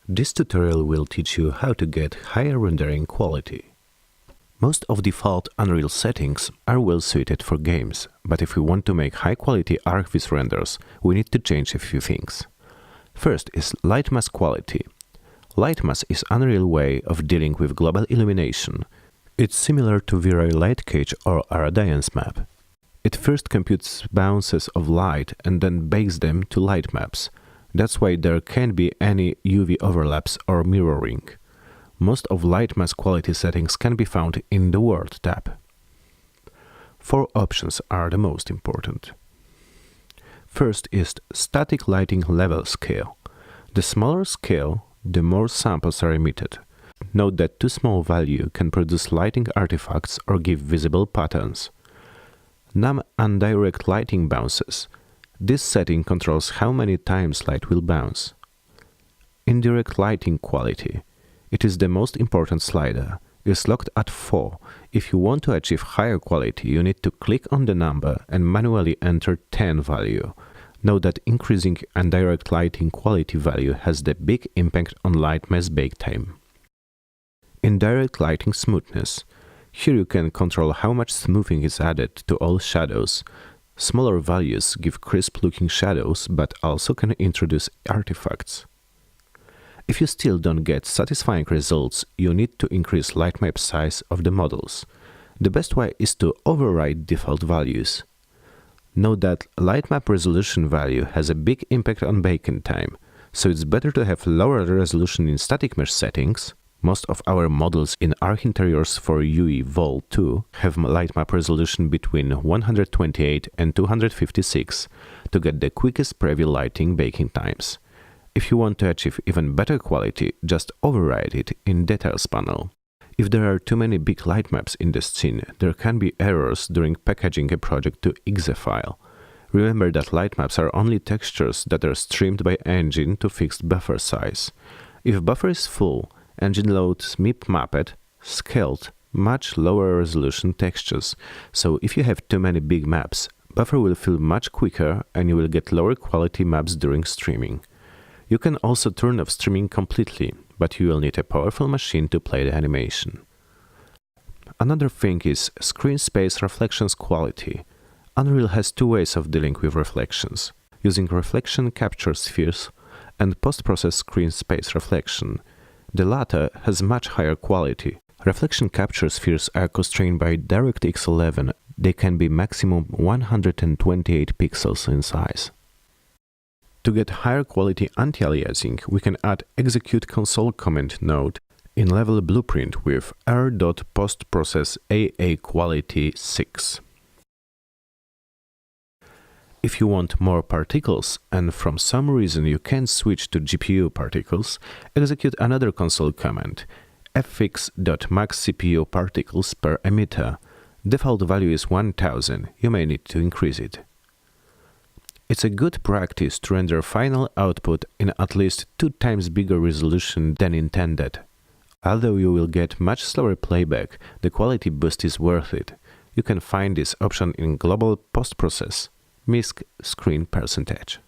This tutorial will teach you how to get higher rendering quality. Most of default Unreal settings are well suited for games, but if we want to make high-quality Arch-VIZ renders, we need to change a few things. First is light mask quality. Light mask is Unreal way of dealing with global illumination. It's similar to V-Ray light cage or irradiance map. It first computes bounces of light and then bakes them to light maps. That's why there can't be any UV overlaps or mirroring. Most of light mask quality settings can be found in the World tab. 4 options are the most important. First is static lighting level scale. The smaller scale, the more samples are emitted. Note that too small value can produce lighting artifacts or give visible patterns. Non-indirect lighting bounces. This setting controls how many times light will bounce. Indirect lighting quality. It is the most important slider. It's locked at 4. If you want to achieve higher quality, you need to click on the number and manually enter 10 value. Note that increasing indirect lighting quality value has the big impact on light mask bake time. Indirect lighting smoothness. Here you can control how much smoothing is added to all shadows. Smaller values give crisp-looking shadows, but also can introduce artifacts. If you still don't get satisfying results, you need to increase light map size of the models. The best way is to override default values. Note that light map resolution value has a big impact on baking time, so it's better to have lower resolution in static mesh settings. Most of our models in Arch interiors for UE4 2 have light map resolution between 128 and 256 to get the quickest preview lighting baking times. If you want to achieve even better quality, just override it in Details panel. If there are too many big light maps in the scene, there can be errors during packaging a project to exe file. Remember that light maps are only textures that are streamed by engine to fixed buffer size. If buffer is full, engine loads mip-mapped, scaled, much lower resolution textures, so if you have too many big maps, buffer will fill much quicker and you will get lower quality maps during streaming. You can also turn off streaming completely, but you will need a powerful machine to play the animation. Another thing is screen space reflections quality. Unreal has 2 ways of dealing with reflections, using reflection capture spheres and post-process screen space reflection. The latter has much higher quality. Reflection capture spheres are constrained by DirectX 11. They can be maximum 128 pixels in size. To get higher quality anti-aliasing, we can add execute console command node in level blueprint with r.postprocess AA quality 6. If you want more particles and from some reason you can't switch to GPU particles, execute another console command fx.max CPU particles per emitter. Default value is 1000, you may need to increase it. It's a good practice to render final output in at least 2 times bigger resolution than intended. Although you will get much slower playback, the quality boost is worth it. You can find this option in Global Post-Process, MISC Screen Percentage.